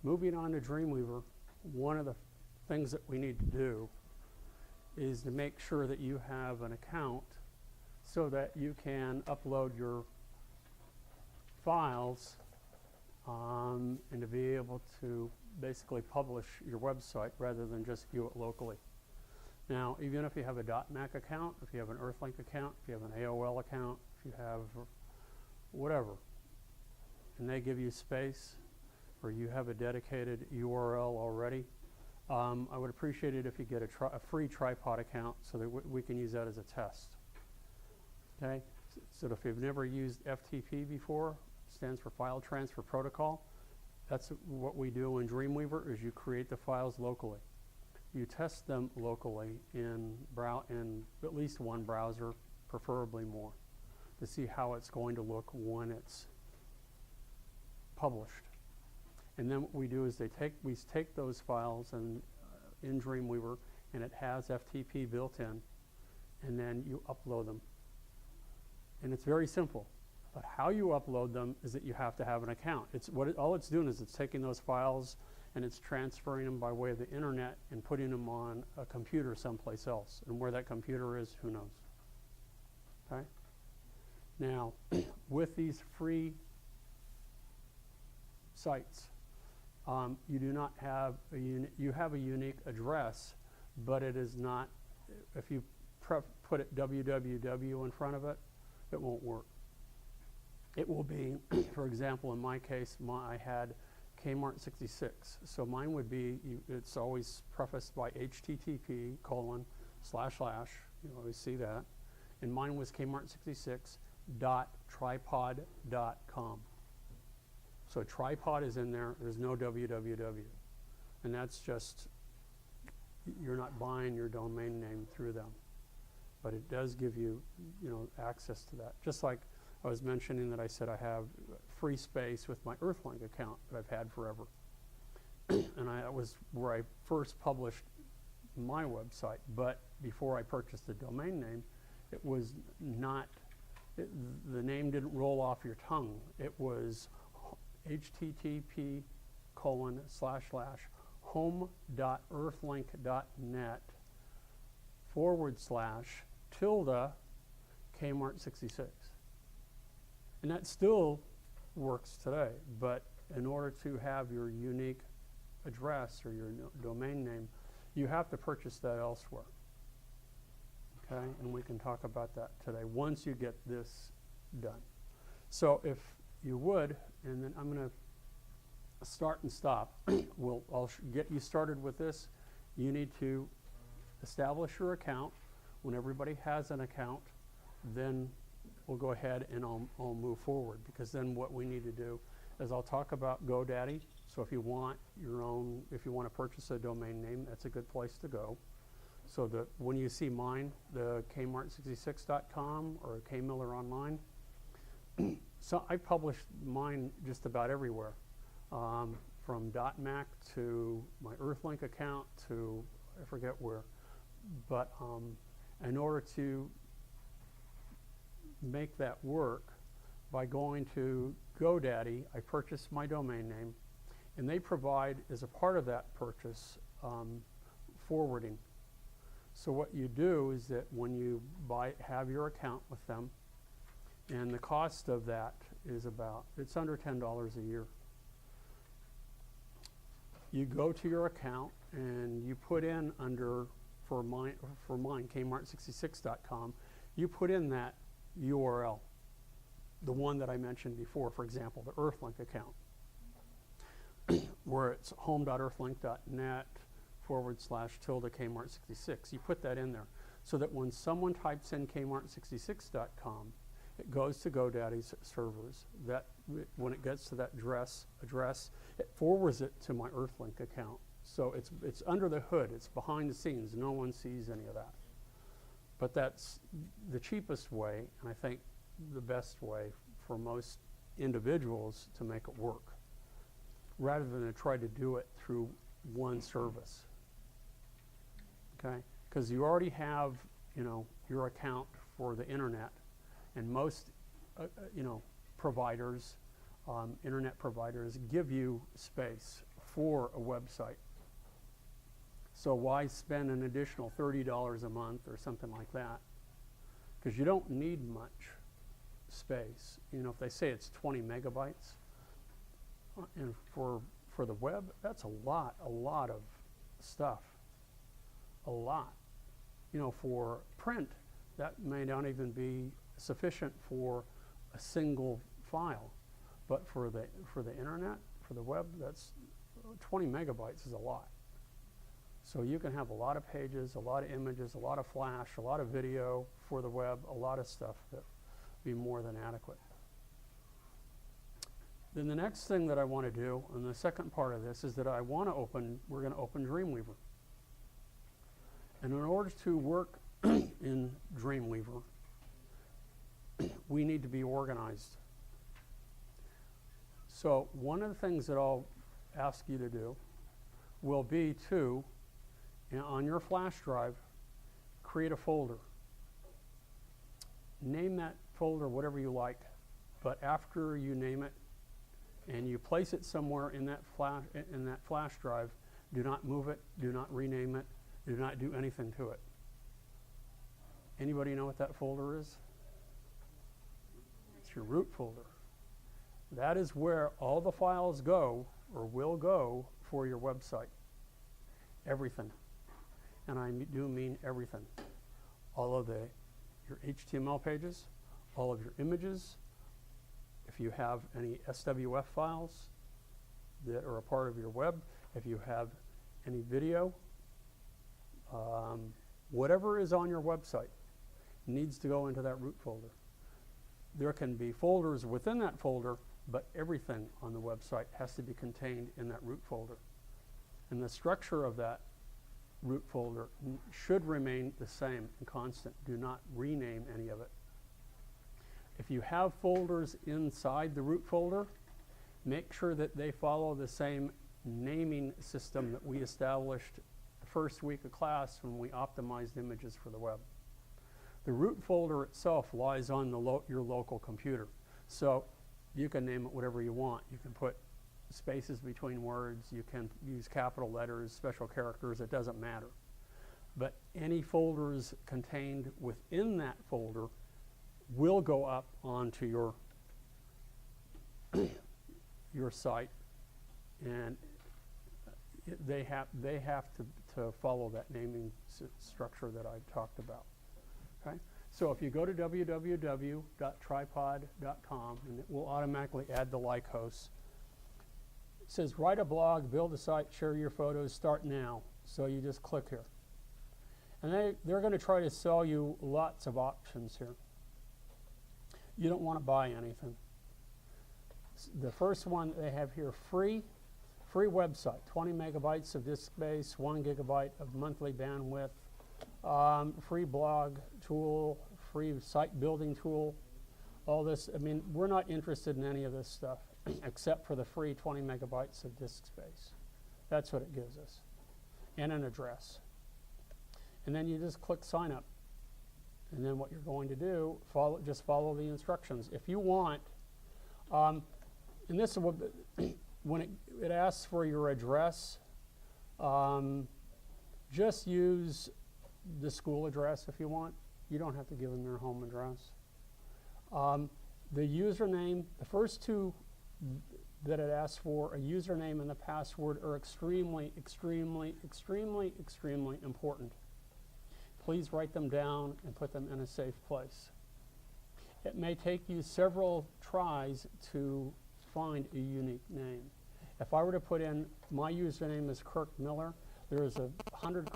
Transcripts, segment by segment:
Moving on to Dreamweaver, one of the things that we need to do is to make sure that you have an account so that you can upload your files and to be able to basically publish your website rather than just view it locally. Now, even if you have a .Mac account, if you have an Earthlink account, if you have an AOL account, if you have whatever, and they give you space, or you have a dedicated URL already, I would appreciate it if you get a free tripod account so that we can use that as a test. Okay? So if you've never used FTP before, stands for File Transfer Protocol, that's what we do in Dreamweaver, is you create the files locally. You test them locally in at least one browser, preferably more, to see how it's going to look when it's published. And then what we do is we take those files and in Dreamweaver, and it has FTP built in, and then you upload them. And it's very simple. But how you upload them is that you have to have an account. All it's doing is it's taking those files and it's transferring them by way of the internet and putting them on a computer someplace else. And where that computer is, who knows? Okay? Now, with these free sites, you do not have you have a unique address, but it is not, if you put it www in front of it, it won't work. It will be, for example, in my case, I had Kmart 66. So mine would be, it's always prefaced by http:// you always see that. And mine was Kmart66.tripod.com. So tripod is in there, there's no www. And that's just, you're not buying your domain name through them. But it does give you, access to that. Just like I was mentioning that I said I have free space with my Earthlink account that I've had forever. And that was where I first published my website. But before I purchased the domain name, it was not, the name didn't roll off your tongue. It was http://home.earthlink.net /Kmart66. And that still works today, but in order to have your unique address or your domain name, you have to purchase that elsewhere. Okay, and we can talk about that today once you get this done. So if you would, and then I'm going to start and stop. I'll get you started with this. You need to establish your account. When everybody has an account, then we'll go ahead and I'll move forward, because then what we need to do is I'll talk about GoDaddy. So if you want if you want to purchase a domain name, that's a good place to go. So that when you see mine, the Kmart66.com or Kmiller Online, so I published mine just about everywhere, from .Mac to my Earthlink account to I forget where. But in order to make that work, by going to GoDaddy, I purchased my domain name, and they provide, as a part of that purchase, forwarding. So what you do is that when you have your account with them, and the cost of that is it's under $10 a year. You go to your account and you put in for mine, Kmart66.com, you put in that URL, the one that I mentioned before, for example, the Earthlink account, where it's home.earthlink.net /Kmart66. You put that in there so that when someone types in Kmart66.com, it goes to GoDaddy's servers. That when it gets to that address, it forwards it to my Earthlink account. So it's under the hood, it's behind the scenes, no one sees any of that. But that's the cheapest way, and I think the best way for most individuals to make it work, rather than to try to do it through one service. Okay? Because you already have, your account for the internet, and most, providers, internet providers, give you space for a website. So why spend an additional $30 a month or something like that? Because you don't need much space. You know, if they say it's 20 megabytes, and for the web, that's a lot of stuff. A lot. You know, for print, that may not even be sufficient for a single file. But for the internet, for the web, that's 20 megabytes is a lot. So you can have a lot of pages, a lot of images, a lot of flash, a lot of video for the web, a lot of stuff that would be more than adequate. Then the next thing that I want to do, and the second part of this, is that we're going to open Dreamweaver. And in order to work in Dreamweaver, we need to be organized. So one of the things that I'll ask you to do will be to, on your flash drive, create a folder. Name that folder whatever you like, but after you name it and you place it somewhere in that flash drive, do not move it, do not rename it, do not do anything to it. Anybody know what that folder is? It's your root folder. That is where all the files go, or will go, for your website. Everything. And I do mean everything. All of your HTML pages, all of your images, if you have any SWF files that are a part of your web, if you have any video, whatever is on your website needs to go into that root folder. There can be folders within that folder, but everything on the website has to be contained in that root folder. And the structure of that root folder should remain the same and constant. Do not rename any of it. If you have folders inside the root folder, make sure that they follow the same naming system that we established the first week of class when we optimized images for the web. The root folder itself lies on your local computer. So you can name it whatever you want. You can put spaces between words. You can use capital letters, special characters. It doesn't matter. But any folders contained within that folder will go up onto your your site, and they have to follow that naming structure that I talked about. Okay? So if you go to www.tripod.com, and it will automatically add the like hosts. It says write a blog, build a site, share your photos, start now. So you just click here. And they're going to try to sell you lots of options here. You don't want to buy anything. The first one they have here, free website, 20 megabytes of disk space, 1 gigabyte of monthly bandwidth, free blog tool, free site building tool, all this. I mean, we're not interested in any of this stuff except for the free 20 megabytes of disk space. That's what it gives us, and an address. And then you just click sign up. And then what you're going to do, just follow the instructions. If you want, and this is what, when it asks for your address, just use the school address if you want. You don't have to give them your home address. The username, the first two that it asks for, a username and the password, are extremely, extremely, extremely, extremely important. Please write them down and put them in a safe place. It may take you several tries to find a unique name. If I were to put in my username is Kirk Miller, there's hundreds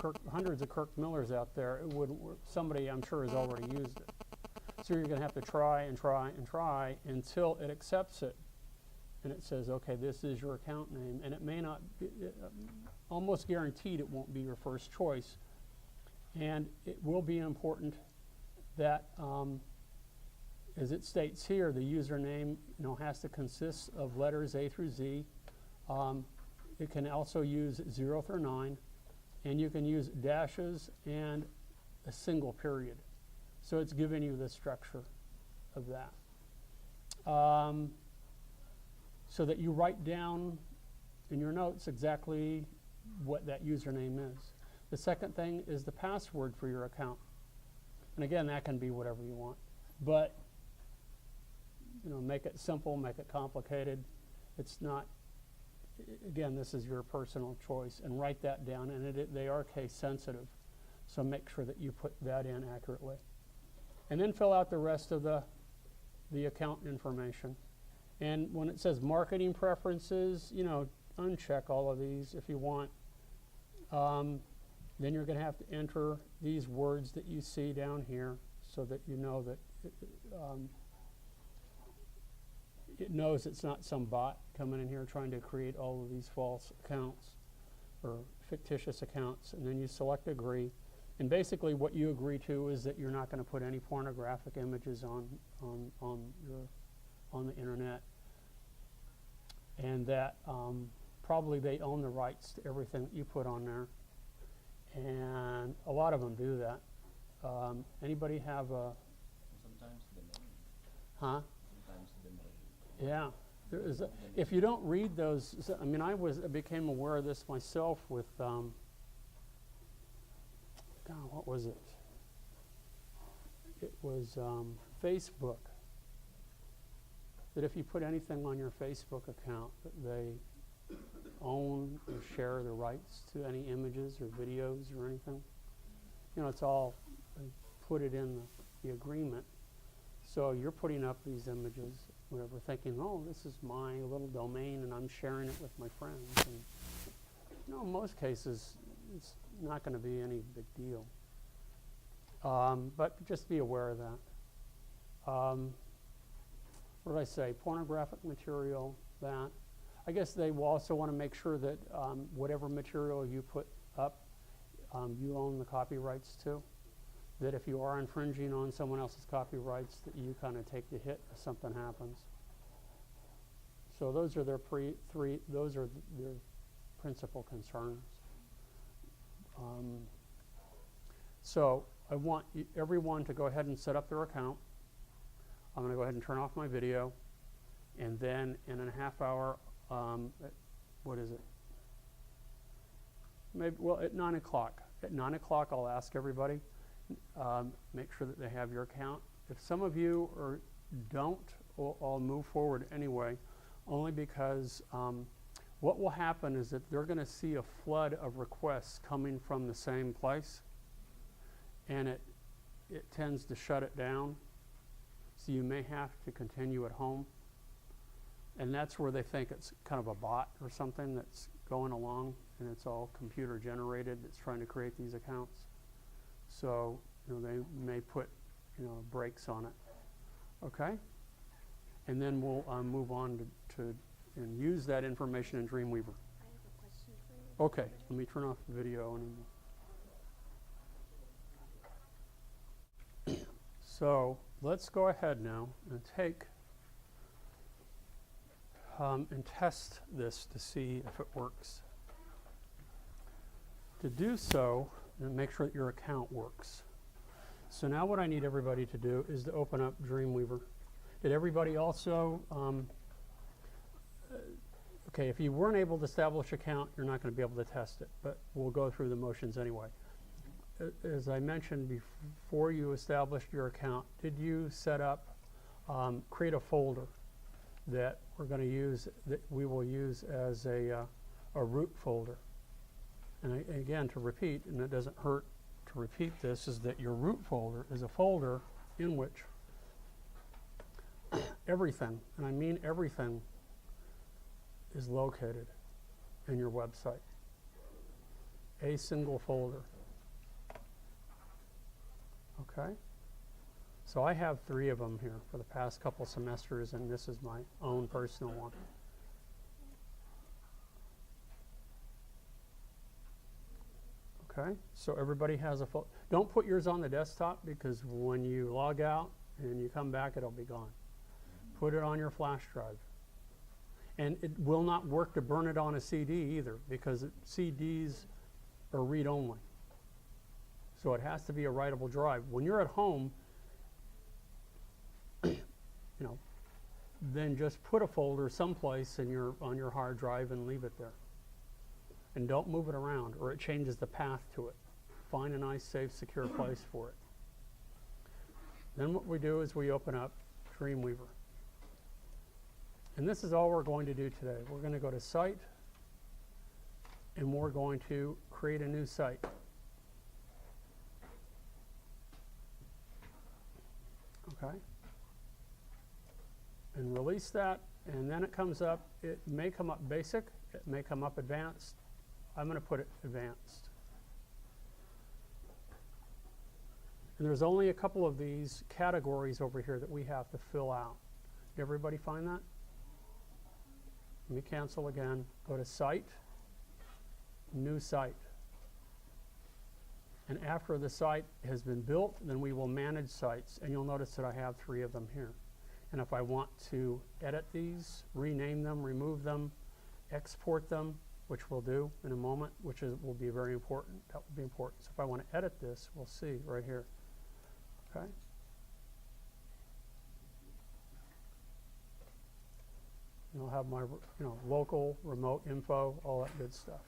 of Kirk Millers out there. It would somebody I'm sure has already used it. So you're going to have to try and try and try until it accepts it, and it says, okay, this is your account name. And it may not be, almost guaranteed it won't be your first choice. And it will be important that, as it states here, the username has to consist of letters A through Z. It can also use 0 through 9, and you can use dashes and a single period. So it's giving you the structure of that. So that you write down in your notes exactly what that username is. The second thing is the password for your account. And again, that can be whatever you want. But, make it simple, make it complicated. It's not, again, this is your personal choice. And write that down. And they are case sensitive. So make sure that you put that in accurately. And then fill out the rest of the account information. And when it says marketing preferences, uncheck all of these if you want. Then you're going to have to enter these words that you see down here so that you know that it knows it's not some bot coming in here trying to create all of these false accounts or fictitious accounts. And then you select agree. And basically what you agree to is that you're not going to put any pornographic images on the internet. And that probably they own the rights to everything that you put on there. And a lot of them do that. Anybody have a... Sometimes the name. Huh? Sometimes the name. Yeah. There is if you don't read those... I mean, I became aware of this myself with... God, what was it? It was Facebook. That if you put anything on your Facebook account, that they own or share the rights to any images or videos or anything. It's all, they put it in the agreement. So you're putting up these images, whatever, thinking, oh, this is my little domain and I'm sharing it with my friends. And, in most cases, it's not going to be any big deal. But just be aware of that. What did I say? Pornographic material, that. I guess they will also want to make sure that whatever material you put up, you own the copyrights to. That if you are infringing on someone else's copyrights, that you kind of take the hit if something happens. So those are their their principal concerns. So I want everyone to go ahead and set up their account. I'm going to go ahead and turn off my video, and then in a half hour, what is it? Maybe, well, at 9 o'clock. At 9 o'clock, I'll ask everybody, make sure that they have your account. If some of you don't, I'll move forward anyway, only because what will happen is that they're going to see a flood of requests coming from the same place, and it tends to shut it down. So you may have to continue at home. And that's where they think it's kind of a bot or something that's going along, and it's all computer generated that's trying to create these accounts. So they may put brakes on it. Okay? And then we'll move on to and use that information in Dreamweaver. I have a question for you. Okay, let me turn off the video. So let's go ahead now and take and test this to see if it works. To do so, make sure that your account works. So now what I need everybody to do is to open up Dreamweaver. Did everybody also, okay, if you weren't able to establish an account, you're not going to be able to test it, but we'll go through the motions anyway. As I mentioned before you established your account, did you set up, create a folder that we're going to use, that we will use as a root folder? And again, to repeat, and it doesn't hurt to repeat this, is that your root folder is a folder in which everything, and I mean everything, is located in your website. A single folder. Okay? So I have 3 of them here for the past couple semesters, and this is my own personal one. Okay? So everybody has a folder. Don't put yours on the desktop, because when you log out and you come back, it'll be gone. Put it on your flash drive. And it will not work to burn it on a CD either, because CDs are read-only. So it has to be a writable drive. When you're at home, then just put a folder someplace on your hard drive and leave it there. And don't move it around or it changes the path to it. Find a nice, safe, secure place for it. Then what we do is we open up Dreamweaver. And this is all we're going to do today. We're going to go to Site, and we're going to create a new site. Okay? And release that, and then it comes up. It may come up basic, it may come up advanced. I'm going to put it advanced. And there's only a couple of these categories over here that we have to fill out. Did everybody find that? Let me cancel again. Go to Site, New Site. And after the site has been built, then we will manage sites. And you'll notice that I have 3 of them here. And if I want to edit these, rename them, remove them, export them, which we'll do in a moment, will be very important. That will be important. So if I want to edit this, we'll see right here. Okay. And I'll have my local, remote info, all that good stuff.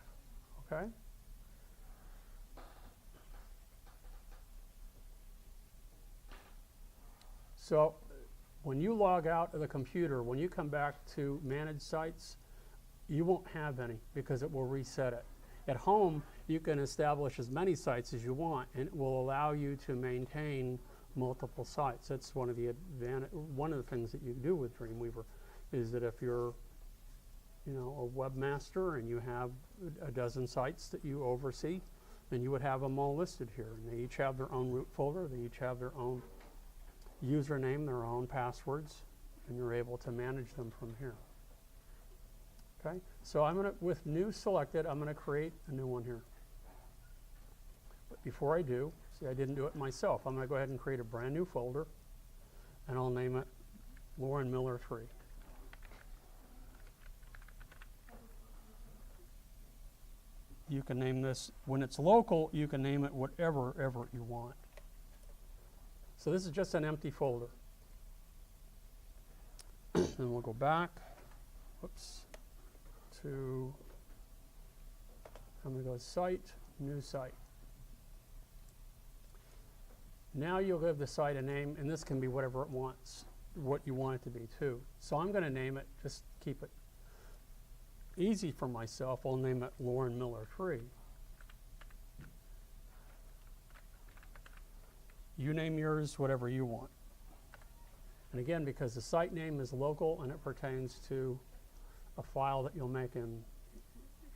Okay. So when you log out of the computer, when you come back to manage sites, you won't have any because it will reset it. At home, you can establish as many sites as you want, and it will allow you to maintain multiple sites. That's one of the things that you do with Dreamweaver, is that if you're a webmaster and you have a dozen sites that you oversee, then you would have them all listed here. And they each have their own root folder, they each have their own username, their own passwords, and you're able to manage them from here. Okay, so with new selected, I'm going to create a new one here. But before I do, see, I didn't do it myself. I'm going to go ahead and create a brand new folder, and I'll name it Lauren Miller 3. You can name this, when it's local, you can name it whatever you want. So this is just an empty folder. And we'll go back, to, I'm going to go Site, New Site. Now you'll give the site a name, and this can be whatever it wants, what you want it to be too. So I'm going to name it, just keep it easy for myself, I'll name it Lauren Miller 3. You name yours whatever you want. And again, because the site name is local and it pertains to a file that you'll make in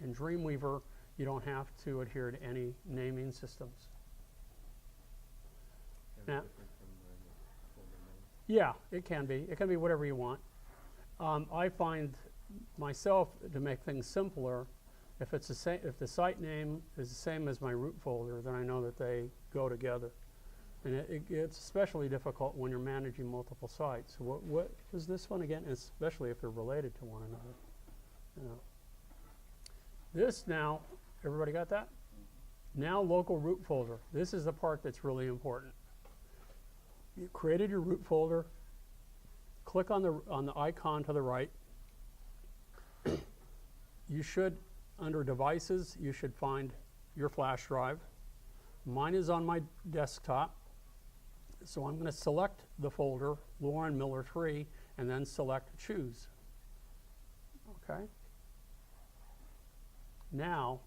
Dreamweaver, you don't have to adhere to any naming systems. Now, yeah, it can be. It can be whatever you want. I find myself, to make things simpler, if the site name is the same as my root folder, then I know that they go together. And it's especially difficult when you're managing multiple sites. What was this one again? Especially if they're related to one another. This now, everybody got that? Now local root folder. This is the part that's really important. You created your root folder. Click on the icon to the right. You should, under devices, you should find your flash drive. Mine is on my desktop. So I'm going to select the folder, Lauren Miller 3, and then select Choose. Okay. Now,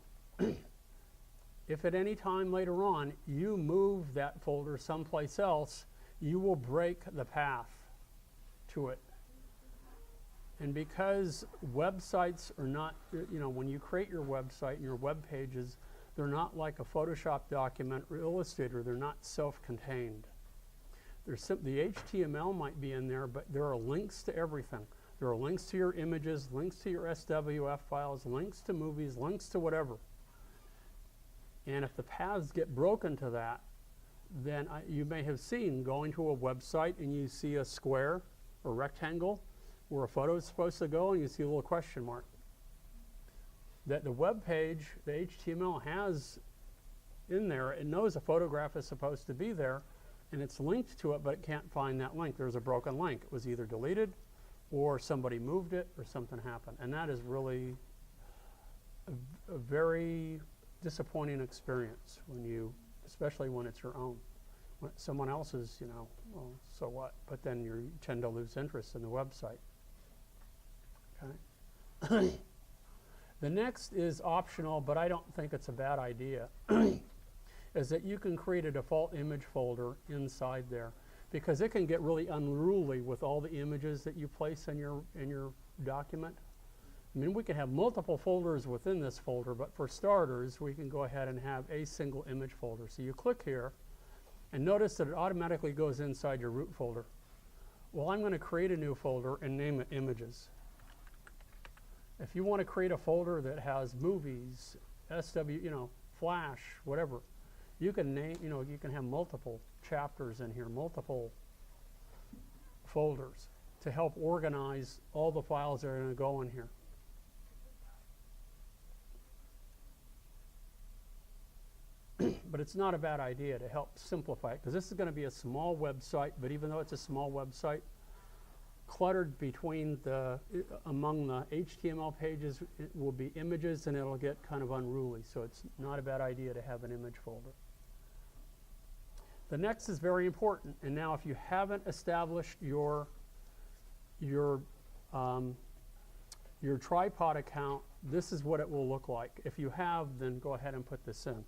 if at any time later on you move that folder someplace else, you will break the path to it. And because websites are not, when you create your website and your web pages, they're not like a Photoshop document or Illustrator. They're not self-contained. The HTML might be in there, but there are links to everything. There are links to your images, links to your SWF files, links to movies, links to whatever. And if the paths get broken to that, then you may have seen going to a website and you see a square or rectangle where a photo is supposed to go, and you see a little question mark. That the web page, the HTML has in there, it knows a photograph is supposed to be there, and it's linked to it, but it can't find that link. There's a broken link. It was either deleted or somebody moved it, or something happened. And that is really a very disappointing experience when you, especially when it's your own. When someone else's, you know, well, so what? But then you tend to lose interest in the website. Okay. The next is optional, but I don't think it's a bad idea, is that you can create a default image folder inside there, because it can get really unruly with all the images that you place in your document. I mean, we can have multiple folders within this folder, but for starters, we can go ahead and have a single image folder. So you click here, and notice that it automatically goes inside your root folder. Well, I'm going to create a new folder and name it Images. If you want to create a folder that has movies, you know, Flash, whatever, you can name, you know, you can have multiple chapters in here, multiple folders to help organize all the files that are going to go in here. But it's not a bad idea to help simplify it, because this is going to be a small website, but even though it's a small website, cluttered between among the HTML pages, it will be images, and it'll get kind of unruly. So it's not a bad idea to have an image folder. The next is very important. And now, if you haven't established your tripod account, this is what it will look like. If you have, then go ahead and put this in.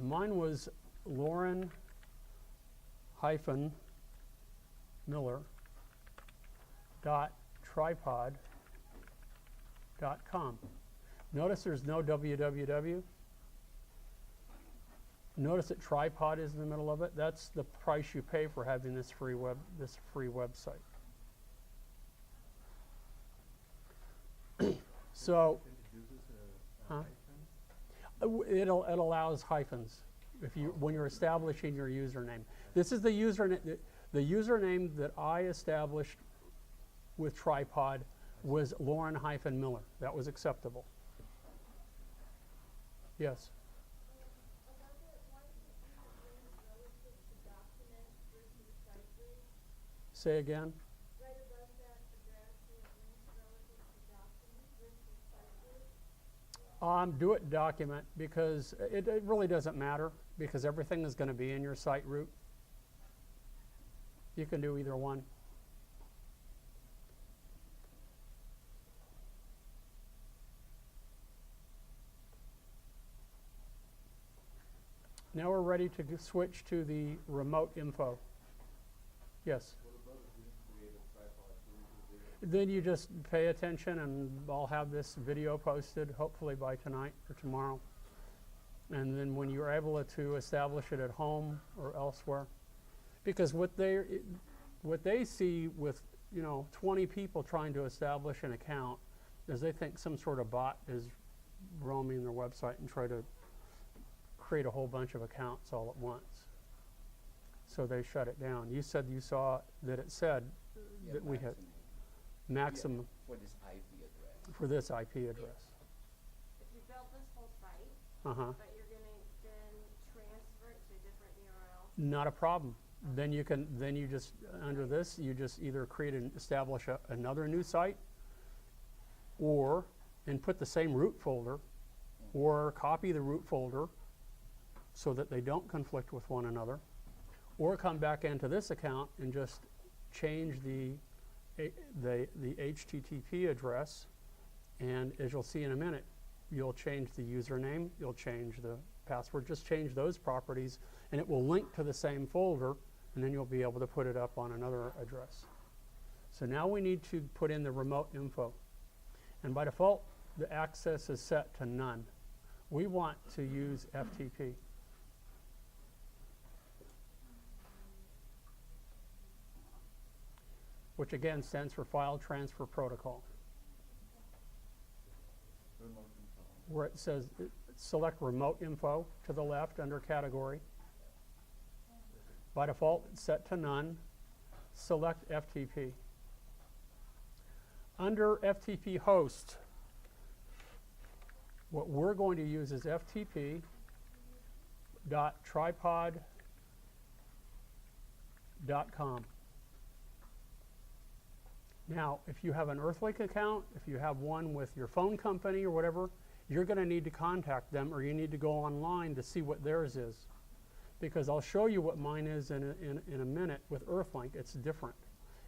Mine was Lauren-Miller.tripod.com. Notice there's no www. Notice that tripod is in the middle of it. That's the price you pay for having this free website. So, it allows hyphens when you're establishing your username. This is the username that I established with Tripod was Lauren-Miller. That was acceptable. Yes. Say again. Right above that address, you have links relative to documents versus site root. Do it document, because it really doesn't matter, because everything is going to be in your site root. You can do either one. Now we're ready to switch to the remote info. Yes? What about if we didn't create a tripod? Then you just pay attention, and I'll have this video posted hopefully by tonight or tomorrow. And then when you're able to establish it at home or elsewhere, because what they see with 20 people trying to establish an account is they think some sort of bot is roaming their website and try to create a whole bunch of accounts all at once. So they shut it down. You said you saw that it said that we had maximum for this IP address. for this IP address. If you build this whole site, Uh-huh. but you're going to then transfer it to a different URL. Not a problem. Then you just under this you just either create and establish another new site, and put the same root folder, or copy the root folder so that they don't conflict with one another, or come back into this account and just change the HTTP address, and as you'll see in a minute, you'll change the username, you'll change the password, just change those properties, and it will link to the same folder, and then you'll be able to put it up on another address. So now we need to put in the remote info. And by default, the access is set to none. We want to use FTP. Which again stands for File Transfer Protocol. Remote info. Where it says, select Remote Info to the left under Category. By default, it's set to none. Select FTP. Under FTP host, what we're going to use is ftp.tripod.com. Now, if you have an Earthlink account, if you have one with your phone company or whatever, you're going to need to contact them, or you need to go online to see what theirs is. Because I'll show you what mine is in a minute with Earthlink. It's different.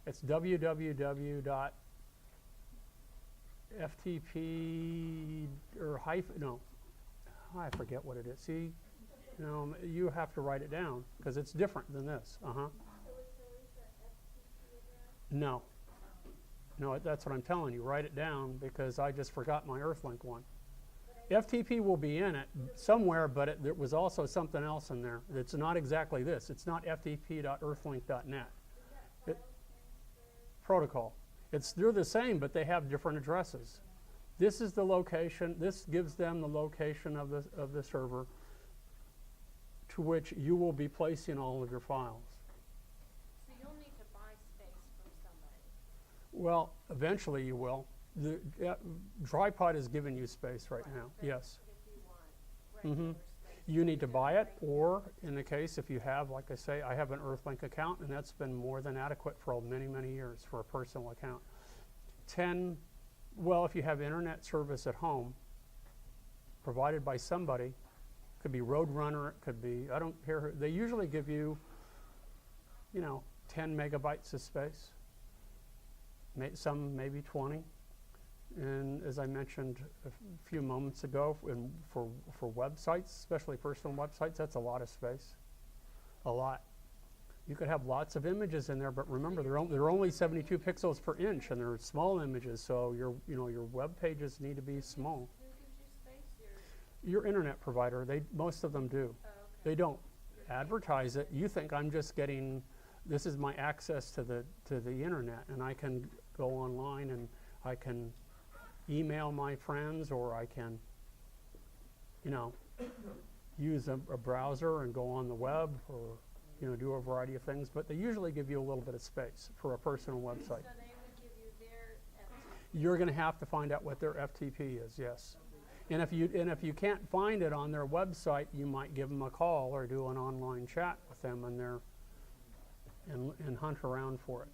It's www.ftp or hyphen, no, I forget what it is. See, you have to write it down because it's different than this. So it's always the FTP address? No. No, that's what I'm telling you. Write it down because I just forgot my Earthlink one. FTP will be in it somewhere, but there was also something else in there. It's not exactly this. It's not ftp.earthlink.net. Protocol. They're the same, but they have different addresses. This is the location. This gives them the location of the server to which you will be placing all of your files. So you'll need to buy space from somebody. Well, eventually you will. The Tripod is giving you space right now. But Yes. If you want regular space. You need to buy it, or in the case if you have, like I say, I have an Earthlink account, and that's been more than adequate for many, many years for a personal account. Well, if you have internet service at home provided by somebody, could be Roadrunner, it could be, I don't care who, they usually give you, 10 megabytes of space, some maybe 20. And as I mentioned a few moments ago, for websites, especially personal websites, that's a lot of space. A lot. You could have lots of images in there, but remember, they're only 72 pixels per inch, and they're small images, so your web pages need to be small. Who gives you space? Your internet provider, most of them do. Oh, okay. They don't advertise it. You think I'm just getting, this is my access to the internet, and I can go online and I can email my friends, or I can, use a browser and go on the web, or, do a variety of things. But they usually give you a little bit of space for a personal website. So they would give you their FTP. You're going to have to find out what their FTP is, yes. And if you can't find it on their website, you might give them a call or do an online chat with them and hunt around for it.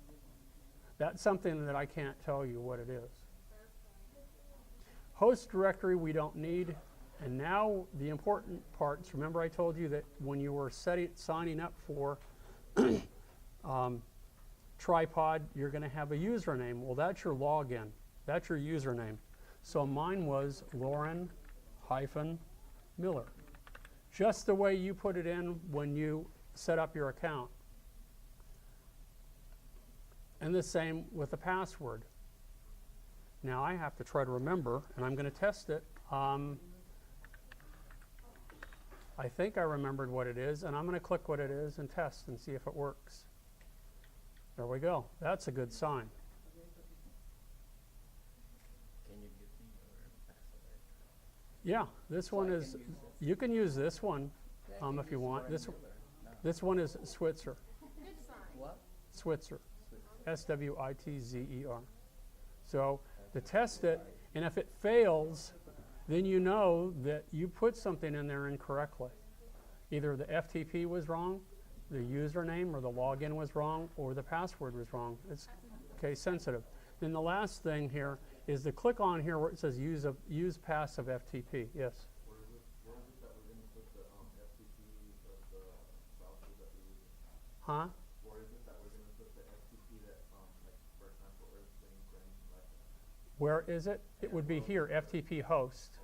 That's something that I can't tell you what it is. Host directory we don't need. And now the important parts, remember I told you that when you were signing up for Tripod, you're going to have a username. Well, that's your login. That's your username. So mine was Lauren-Miller. Just the way you put it in when you set up your account. And the same with the password. Now I have to try to remember, and I'm going to test it. I think I remembered what it is, and I'm going to click what it is and test and see if it works. There we go. That's a good sign. Can you give me your password? Yeah, this one is, you can use this one if you want. This one is Switzer. Good sign. What? Switzer. SWITZER. So to test it, and if it fails, then you know that you put something in there incorrectly. Either the FTP was wrong, the username or the login was wrong, or the password was wrong. It's case sensitive. Then the last thing here is to click on here where it says use passive FTP. Yes? Where is it that we're going to put the FTP of the browser that we use? Huh? Where is it that we're going to put the FTP that, like, for example, Earthlink or anything like that? Where is it? It would be here, FTP host.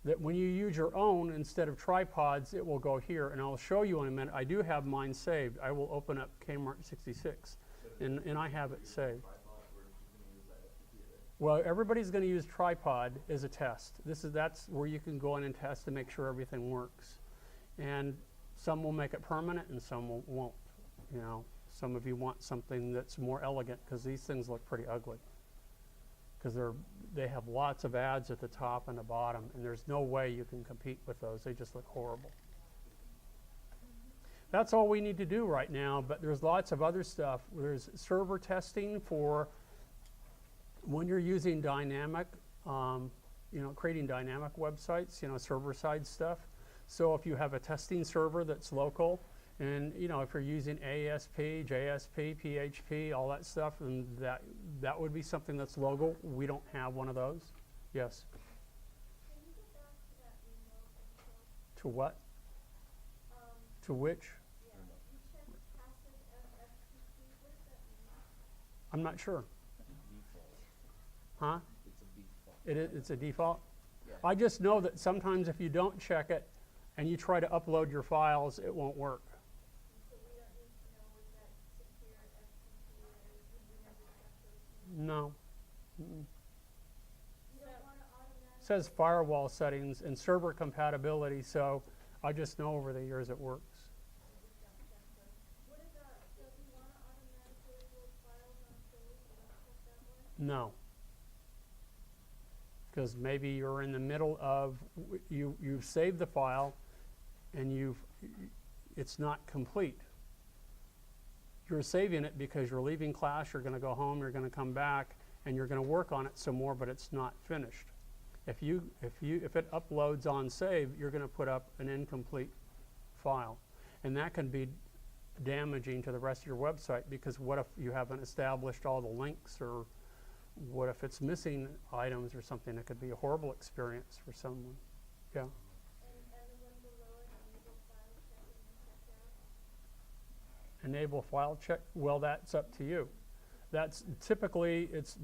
That when you use your own, instead of Tripods, it will go here. And I'll show you in a minute. I do have mine saved. I will open up Kmart 66, and I have it saved. Well, everybody's going to use Tripod as a test. That's where you can go in and test to make sure everything works. And some will make it permanent, and some won't. Some of you want something that's more elegant, because these things look pretty ugly. Because they have lots of ads at the top and the bottom, and there's no way you can compete with those. They just look horrible. That's all we need to do right now, but there's lots of other stuff. There's server testing for when you're using dynamic, creating dynamic websites, server-side stuff. So if you have a testing server that's local, And you know, if you're using ASP, JSP, PHP, all that stuff, and that would be something that's local. We don't have one of those. Yes. Can you go back to that remote info? To what? To which? Yeah, you checked passive FTP, what does that mean? I'm not sure. Default. Huh? It's a default. It's a default? Yeah. I just know that sometimes if you don't check it and you try to upload your files, it won't work. So we don't need to know what that secure FTP is, we never check those things. No. Mm-mm. You don't want to automatically. It says firewall settings and server compatibility, so I just know over the years it works. You just don't check those. What about, does he want to automatically upload files on save? You don't check that one? No. Because maybe you're in the middle of, you've saved the file and it's not complete. You're saving it because you're leaving class, you're going to go home, you're going to come back, and you're going to work on it some more, but it's not finished. If it uploads on save, you're going to put up an incomplete file. And that can be damaging to the rest of your website, because what if you haven't established all the links, or what if it's missing items or something? It could be a horrible experience for someone. Yeah. And the one below it, enable file checking and checkout? Enable file check, well, that's up to you. That's typically, it's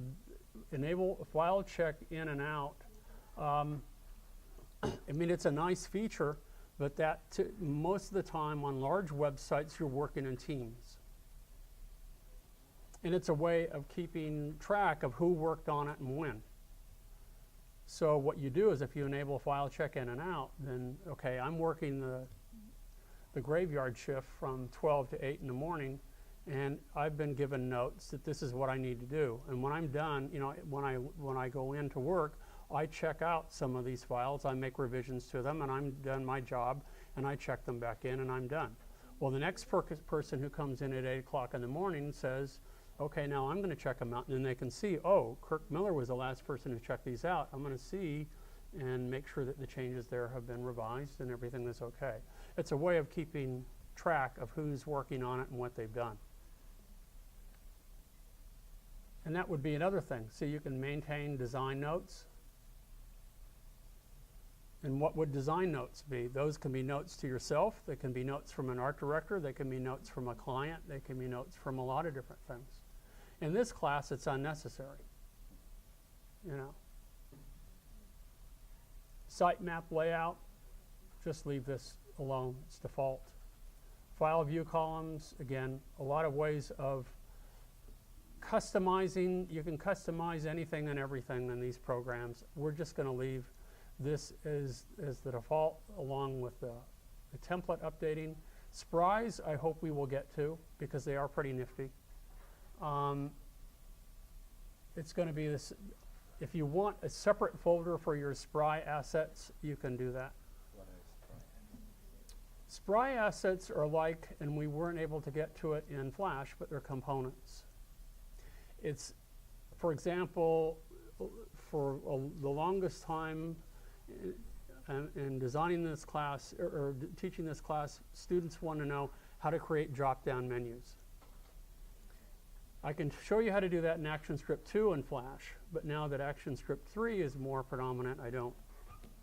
enable file check in and out. I mean, it's a nice feature, but most of the time on large websites, you're working in teams. And it's a way of keeping track of who worked on it and when. So what you do is, if you enable file check in and out, then, okay, I'm working the graveyard shift from 12 to 8 in the morning, and I've been given notes that this is what I need to do. And when I'm done, you know, when I go in to work, I check out some of these files, I make revisions to them, and I'm done my job, and I check them back in, and I'm done. Well, the next person who comes in at 8 o'clock in the morning says, okay, now I'm going to check them out, and then they can see, oh, Kirk Miller was the last person who checked these out. I'm going to see and make sure that the changes there have been revised and everything is okay. It's a way of keeping track of who's working on it and what they've done. And that would be another thing. So you can maintain design notes. And what would design notes be? Those can be notes to yourself. They can be notes from an art director. They can be notes from a client. They can be notes from a lot of different things. In this class, it's unnecessary. You know. Sitemap layout, just leave this alone. It's default. File view columns, again, a lot of ways of customizing. You can customize anything and everything in these programs. We're just going to leave this as the default, along with the template updating. Sprites, I hope we will get to, because they are pretty nifty. It's going to be this. If you want a separate folder for your Spry assets, you can do that. What is Spry assets are like, and we weren't able to get to it in Flash, but they're components. It's, for example, for the longest time in designing this class, or teaching this class, students want to know how to create drop-down menus. I can show you how to do that in ActionScript 2 in Flash, but now that ActionScript 3 is more predominant, I don't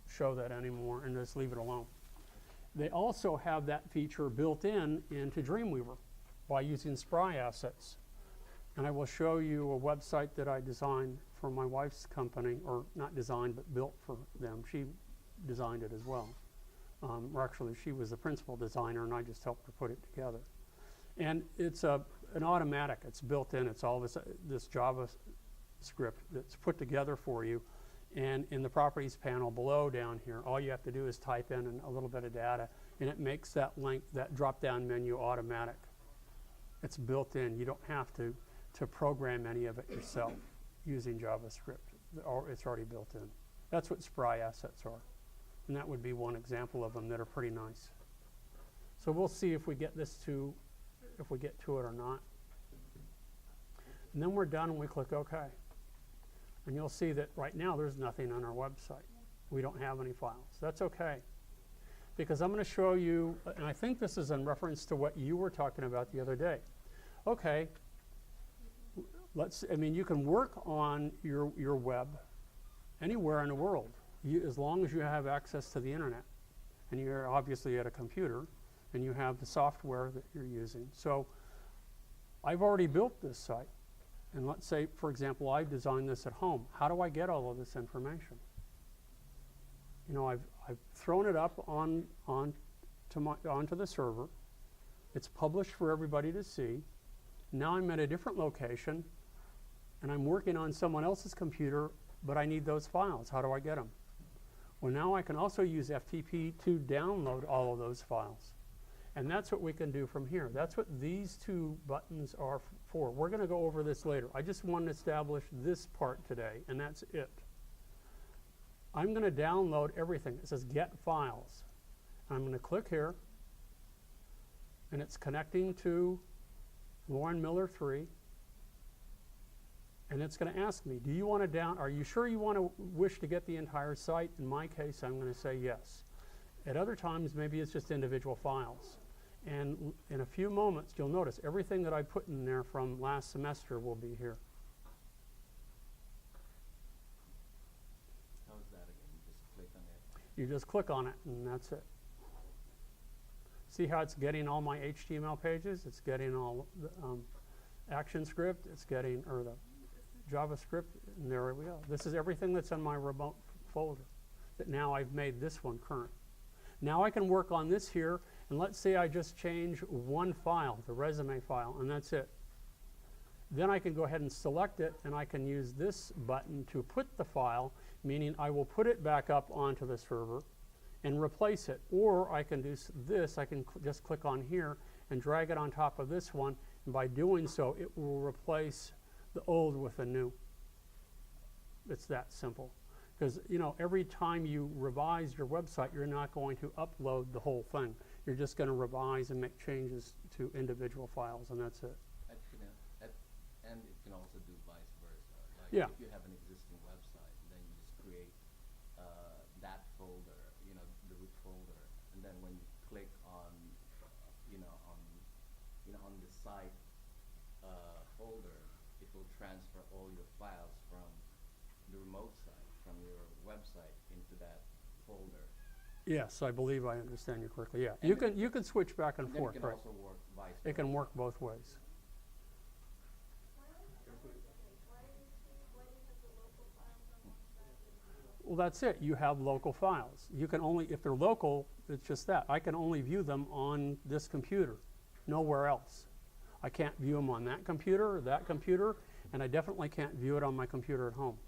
show that anymore and just leave it alone. They also have that feature built into Dreamweaver by using Spry assets. And I will show you a website that I designed for my wife's company, or not designed, but built for them. She designed it as well. Or actually, she was the principal designer, and I just helped her put it together. And it's an automatic. It's built in. It's all this Java script that's put together for you. And in the properties panel below down here, all you have to do is type in a little bit of data, and it makes that drop-down menu automatic. It's built in. You don't have to program any of it yourself using JavaScript. It's already built in. That's what Spry assets are. And that would be one example of them that are pretty nice. So we'll see if we get to it or not. And then we're done and we click OK. And you'll see that right now there's nothing on our website. We don't have any files. That's okay. because I'm going to show you, and I think this is in reference to what you were talking about the other day. Okay, I mean, you can work on your web anywhere in the world, as long as you have access to the internet. And you're obviously at a computer, and you have the software that you're using. So I've already built this site. And let's say, for example, I designed this at home. How do I get all of this information? You know, I've thrown it up onto the server. It's published for everybody to see. Now I'm at a different location, and I'm working on someone else's computer, but I need those files. How do I get them? Well, now I can also use FTP to download all of those files. And that's what we can do from here. That's what these two buttons are for. We're going to go over this later. I just want to establish this part today, and that's it. I'm going to download everything. It says Get Files. I'm going to click here, and it's connecting to Lauren Miller 3. And it's going to ask me, do you want to are you sure you want to wish to get the entire site? In my case, I'm going to say yes. At other times, maybe it's just individual files. And in a few moments, you'll notice everything that I put in there from last semester will be here. How is that again? You just click on it. You just click on it, and that's it. See how it's getting all my HTML pages? It's getting all the ActionScript. It's getting, or the JavaScript, and there we go. This is everything that's in my remote folder that now I've made this one current. Now I can work on this here, and let's say I just change one file, the resume file, and that's it. Then I can go ahead and select it, and I can use this button to put the file, meaning I will put it back up onto the server and replace it. Or I can do this, I can just click on here and drag it on top of this one, and by doing so, it will replace the old with the new. It's that simple. Because, you know, every time you revise your website, you're not going to upload the whole thing. You're just going to revise and make changes to individual files, and that's it. And it can also do vice versa. Like Yeah. if you have an existing website, then you just create that folder, you know, the root folder, and then when you click on, on the site folder, it will transfer all your files from the remote site, from your website, into that folder. Yes, I believe I understand you correctly. Yeah, And you can switch back and Then forth, it can right? also work vice versa. It can work both ways. Well, that's it. You have local files. You can only, if they're local, it's just that. I can only view them on this computer, nowhere else. I can't view them on that computer or that computer, and I definitely can't view it on my computer at home.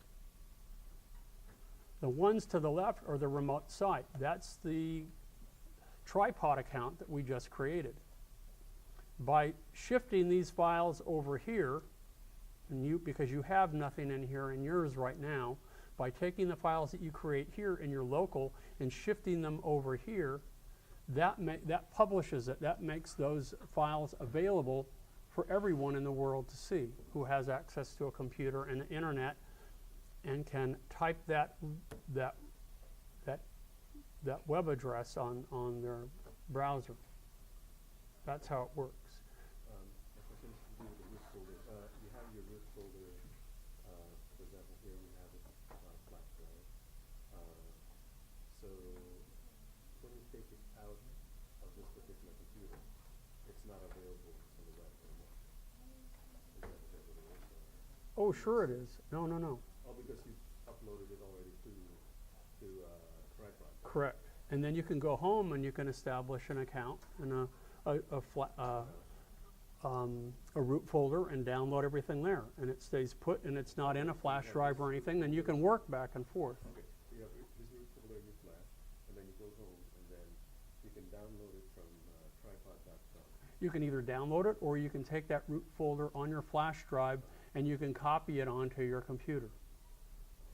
The ones to the left are the remote site. That's the tripod account that we just created. By shifting these files over here, and because you have nothing in here in yours right now, by taking the files that you create here in your local and shifting them over here, that publishes it. That makes those files available for everyone in the world to see who has access to a computer and the internet and can type that web address on their browser. That's how it works. My question is to do with the root folder. You have your root folder, for example, here we have it on flash drive. So when you take it out of this particular computer, it's not available on the web anymore. Is that what it is? Oh, sure it is. No. Oh, because you uploaded it already to Tripod. Correct. And then you can go home and you can establish an account and a root folder and download everything there. And it stays put and it's not in a flash drive or anything. Then you can work back and forth. Okay, so you have this root folder in your flash, and then you go home, and then you can download it from tripod.com. You can either download it or you can take that root folder on your flash drive and you can copy it onto your computer.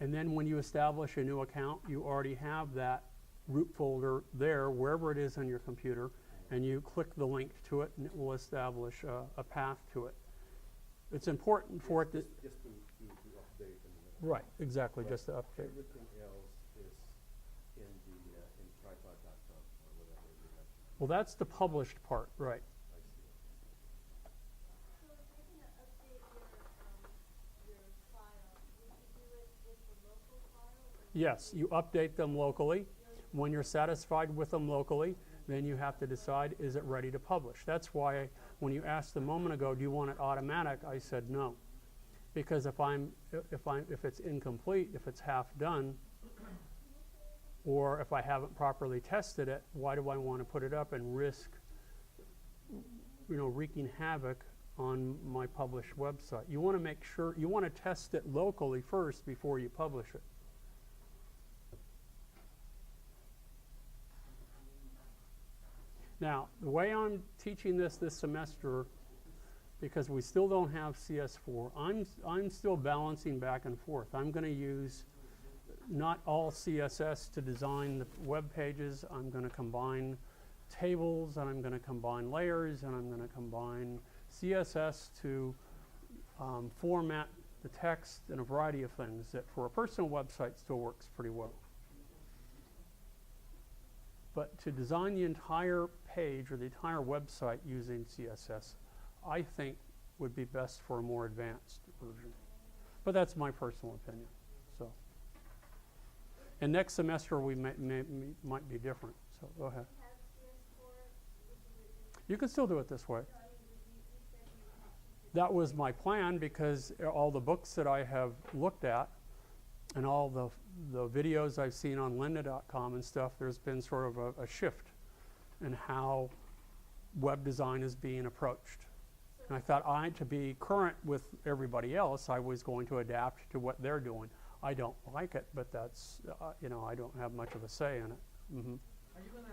And then when you establish a new account, you already have that root folder there, wherever it is on your computer, and you click the link to it and it will establish a path to it. It's important for it to... Just to update. Right, exactly, But just to update. everything else is in tripod.com or Well, that's the published part, right. I see. So if you're gonna update your file, would you do it with the local file or? Yes, you update them locally. When you're satisfied with them locally, then you have to decide, is it ready to publish? That's why when you asked a moment ago, do you want it automatic? I said no. Because if it's incomplete, if it's half done, or if I haven't properly tested it, why do I want to put it up and risk, wreaking havoc on my published website? You want to make sure, you want to test it locally first before you publish it. Now, the way I'm teaching this semester, because we still don't have CS4, I'm still balancing back and forth. I'm going to use not all CSS to design the web pages. I'm going to combine tables, and I'm going to combine layers, and I'm going to combine CSS to format the text and a variety of things that for a personal website still works pretty well. But to design the entire page or the entire website using CSS, I think would be best for a more advanced version. But that's my personal opinion. So, and next semester we might be different. So go ahead. Have CS4, would you? You can still do it this way. No, I mean, you said you would have to. That was my plan because all the books that I have looked at and all the videos I've seen on lynda.com and stuff, there's been sort of a shift in how web design is being approached. And I thought to be current with everybody else, I was going to adapt to what they're doing. I don't like it, but that's, I don't have much of a say in it. Mm-hmm. Are you going to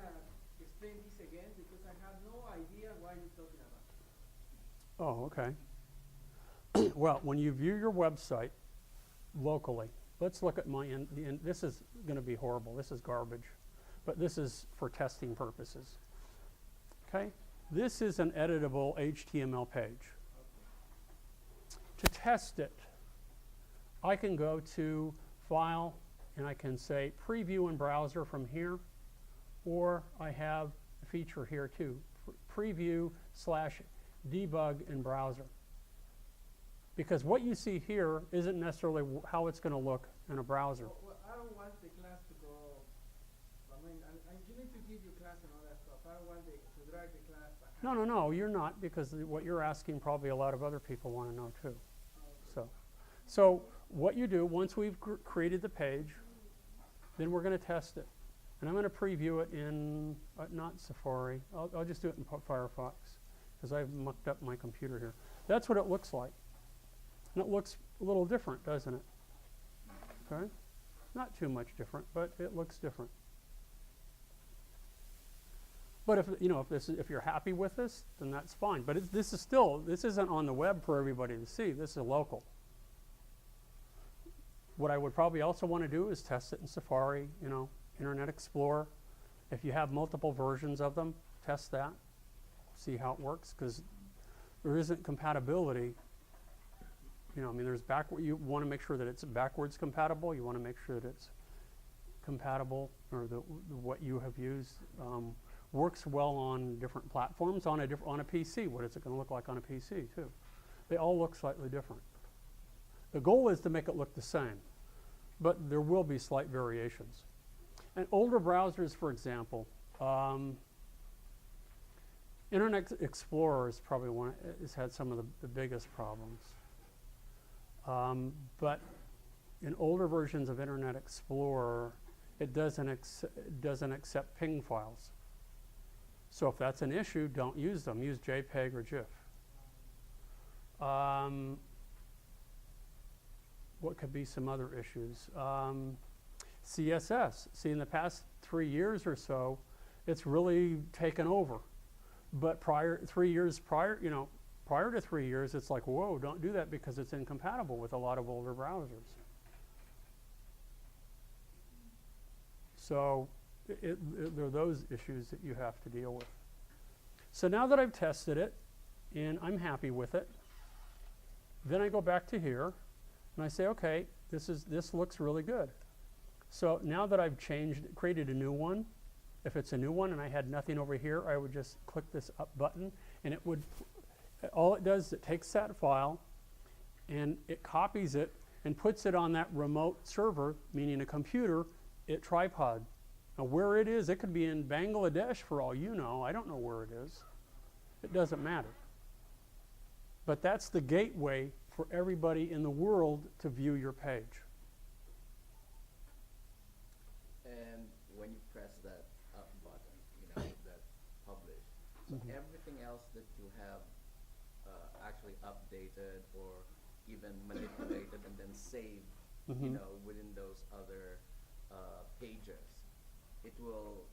explain this again? Because I have no idea what you're talking about. Oh, okay. Well, when you view your website locally, let's look at this is going to be horrible. This is garbage. But this is for testing purposes. Okay? This is an editable HTML page. To test it, I can go to File, and I can say Preview in Browser from here, or I have a feature here too, Preview/Debug in Browser. Because what you see here isn't necessarily how it's going to look in a browser. Well, I don't want the class to go. I mean, you need to give your class and all that stuff. I don't want to drag the class back. No, you're not, because what you're asking probably a lot of other people want to know too. So what you do, once we've created the page, then we're going to test it. And I'm going to preview it in, not Safari, I'll just do it in Firefox, because I've mucked up my computer here. That's what it looks like. And it looks a little different, doesn't it? Okay? Not too much different, but it looks different. But if you're happy with this, then that's fine. But this isn't on the web for everybody to see. This is local. What I would probably also want to do is test it in Safari, Internet Explorer. If you have multiple versions of them, test that. See how it works, because there isn't compatibility. There's you want to make sure that it's backwards compatible. You want to make sure that it's compatible, or what you have used works well on different platforms. On a PC, what is it going to look like on a PC too? They all look slightly different. The goal is to make it look the same, but there will be slight variations. And older browsers, for example, Internet Explorer is probably has had some of the biggest problems. But in older versions of Internet Explorer, it doesn't accept PNG files. So if that's an issue, don't use them. Use JPEG or GIF. What could be some other issues? CSS. See, in the past 3 years or so, it's really taken over. But prior to 3 years, it's like, whoa, don't do that, because it's incompatible with a lot of older browsers. So there are those issues that you have to deal with. So now that I've tested it and I'm happy with it, then I go back to here and I say, okay, this looks really good. So now that I've created a new one, If it's a new one and I had nothing over here, I would just click this up button, and it would, all it does is it takes that file and it copies it and puts it on that remote server, meaning a computer, at tripod. Now where it is, it could be in Bangladesh for all you know. I don't know where it is. It doesn't matter. But that's the gateway for everybody in the world to view your page. And when you press that up button, you know, that publish, so everything else that you have actually updated or even manipulated and then saved, you know, within those other pages, it will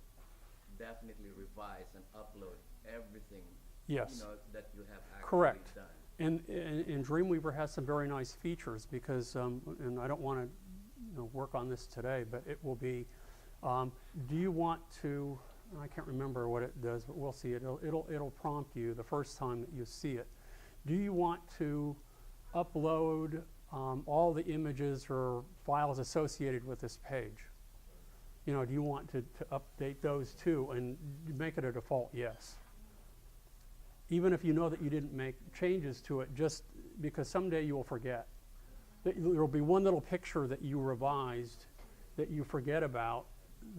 definitely revise and upload everything, Yes. you know, that you have actually Correct. done. And Dreamweaver has some very nice features because, and I don't want to work on this today, but it will be, do you want to, I can't remember what it does, but we'll see it. It'll prompt you the first time that you see it. Do you want to upload all the images or files associated with this page? You know, do you want to update those too? And you make it a default yes. Even if you know that you didn't make changes to it, just because someday you will forget. There will be one little picture that you revised that you forget about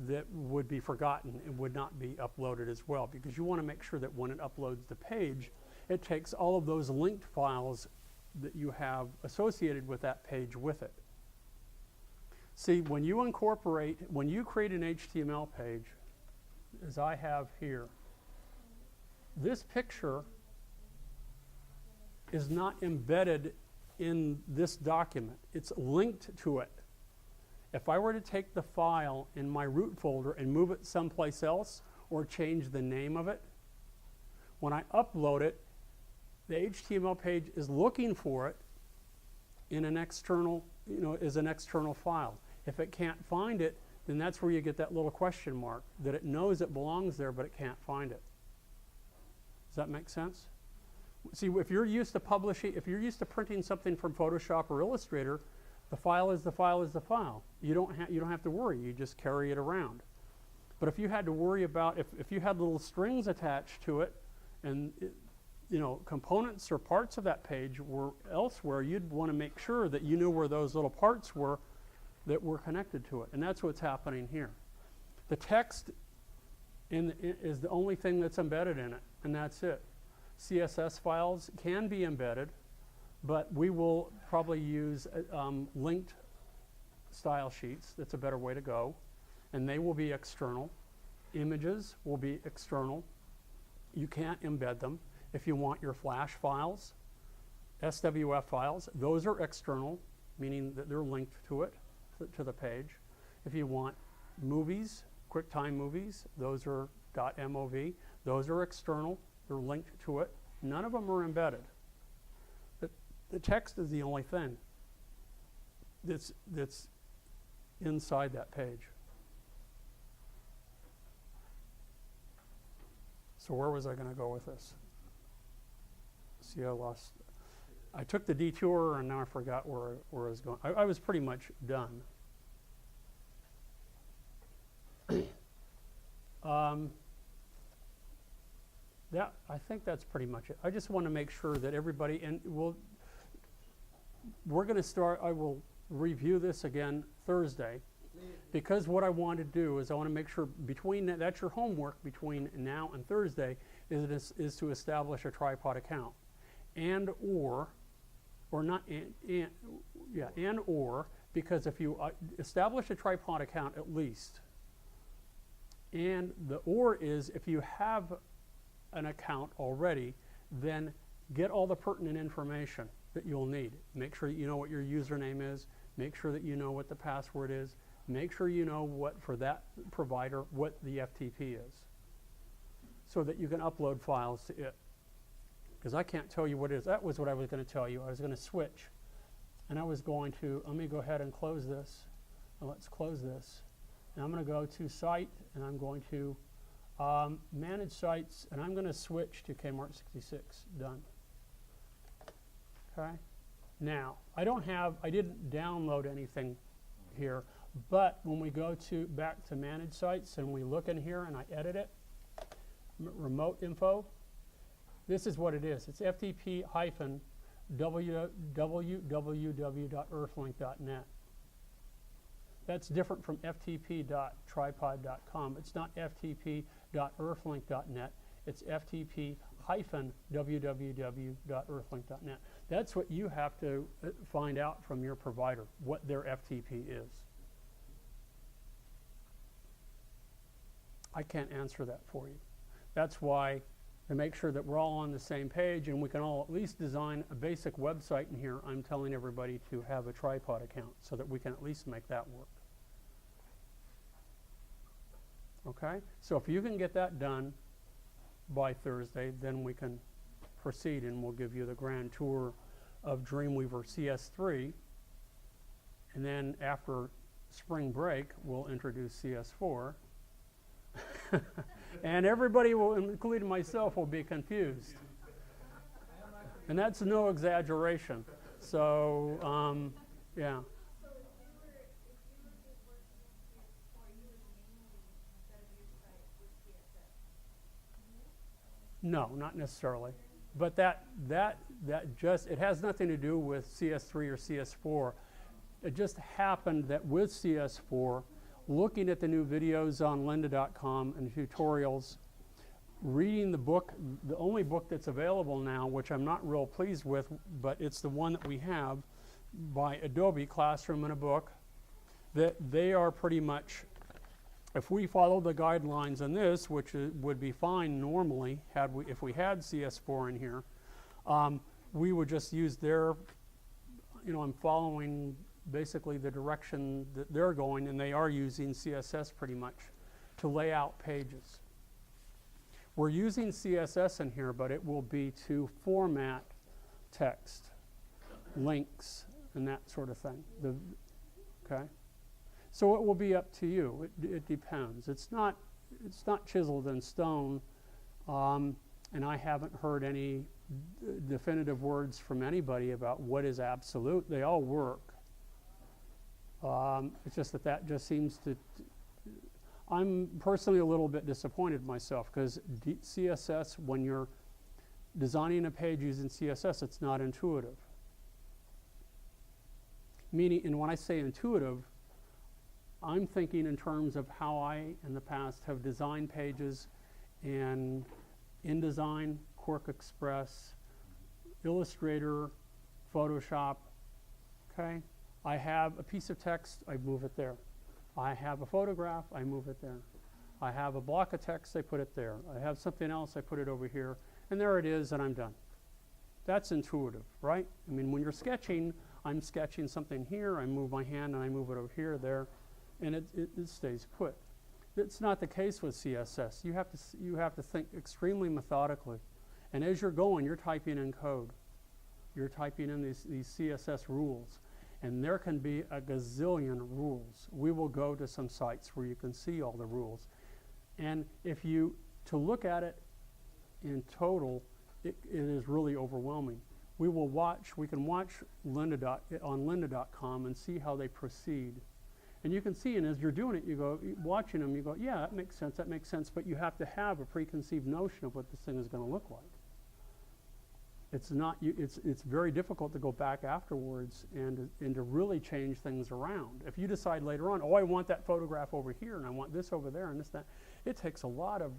that would be forgotten and would not be uploaded as well, because you want to make sure that when it uploads the page, it takes all of those linked files that you have associated with that page with it. See, when you create an HTML page, as I have here, this picture is not embedded in this document. It's linked to it. If I were to take the file in my root folder and move it someplace else or change the name of it, when I upload it, the HTML page is looking for it in an external, as an external file. If it can't find it, then that's where you get that little question mark, that it knows it belongs there, but it can't find it. Does that make sense? See, if you're used to printing something from Photoshop or Illustrator, the file is the file is the file. You don't have to worry. You just carry it around. But if you had to worry about, if you had little strings attached to it, and components or parts of that page were elsewhere, you'd want to make sure that you knew where those little parts were that were connected to it. And that's what's happening here. The text is the only thing that's embedded in it, and that's it. CSS files can be embedded, but we will probably use linked style sheets. That's a better way to go. And they will be external. Images will be external. You can't embed them. If you want your Flash files, SWF files, those are external, meaning that they're linked to it, to the page. If you want movies, QuickTime movies, those are .mov. Those are external. They're linked to it. None of them are embedded. The text is the only thing that's inside that page. So where was I going to go with this? See, I took the detour and now I forgot where I was going. I was pretty much done. I think that's pretty much it. I just want to make sure that everybody, and we're going to start, I will review this again Thursday, because what I want to do is I want to make sure that's your homework between now and Thursday, is to establish a tripod account. Because if you establish a tripod account at least, and the or is if you have an account already, then get all the pertinent information that you'll need. Make sure that you know what your username is, make sure that you know what the password is, make sure you know what, for that provider, what the FTP is, so that you can upload files to it. Because I can't tell you what it is. That was what I was going to tell you. I was going to switch, and I was going to, let me go ahead and close this. Now let's close this. And I'm going to go to Site, and I'm going to Manage Sites, and I'm going to switch to Kmart 66. Done. Okay. Now, I didn't download anything here, But when we go back to manage sites and we look in here and I edit it, remote info, this is what it is. It's ftp-www.earthlink.net. That's different from ftp.tripod.com. It's not ftp.earthlink.net. It's ftp-www.earthlink.net. That's what you have to find out from your provider, what their FTP is. I can't answer that for you. That's why, to make sure that we're all on the same page and we can all at least design a basic website in here, I'm telling everybody to have a tripod account so that we can at least make that work. Okay? So if you can get that done by Thursday, then we can proceed and we'll give you the grand tour of Dreamweaver CS3. And then after spring break, we'll introduce CS4. And everybody, including myself, will be confused. And that's no exaggeration. So, yeah. So if you were just working in CS4, you would mainly set up your site with CSS? No, not necessarily. But it has nothing to do with CS3 or CS4. It just happened that with CS4, looking at the new videos on lynda.com and tutorials, reading the book, the only book that's available now, which I'm not real pleased with, but it's the one that we have by Adobe, Classroom in a Book, that they are pretty much, if we follow the guidelines on this, which would be fine normally if we had CS4 in here, we would just use their, I'm following basically the direction that they're going, and they are using CSS pretty much to lay out pages. We're using CSS in here, but it will be to format text, links, and that sort of thing. Okay? So it will be up to you. It depends. It's not chiseled in stone, and I haven't heard any definitive words from anybody about what is absolute. They all work. It's just that just seems to, I'm personally a little bit disappointed myself because CSS, when you're designing a page using CSS, it's not intuitive. Meaning, and when I say intuitive, I'm thinking in terms of how I, in the past, have designed pages in InDesign, Quark Express, Illustrator, Photoshop, okay? I have a piece of text, I move it there. I have a photograph, I move it there. I have a block of text, I put it there. I have something else, I put it over here. And there it is, and I'm done. That's intuitive, right? I mean, when you're sketching, I'm sketching something here, I move my hand and I move it over here, there, and it stays put. It's not the case with CSS. You have to think extremely methodically. And as you're going, you're typing in code. You're typing in these CSS rules. And there can be a gazillion rules. We will go to some sites where you can see all the rules. And to look at it in total, it is really overwhelming. We can watch on lynda.com and see how they proceed. And you can see, and as you're doing it, you go, watching them, you go, yeah, that makes sense, but you have to have a preconceived notion of what this thing is going to look like. It's very difficult to go back afterwards and to really change things around. If you decide later on, oh, I want that photograph over here and I want this over there and this, that, it takes a lot of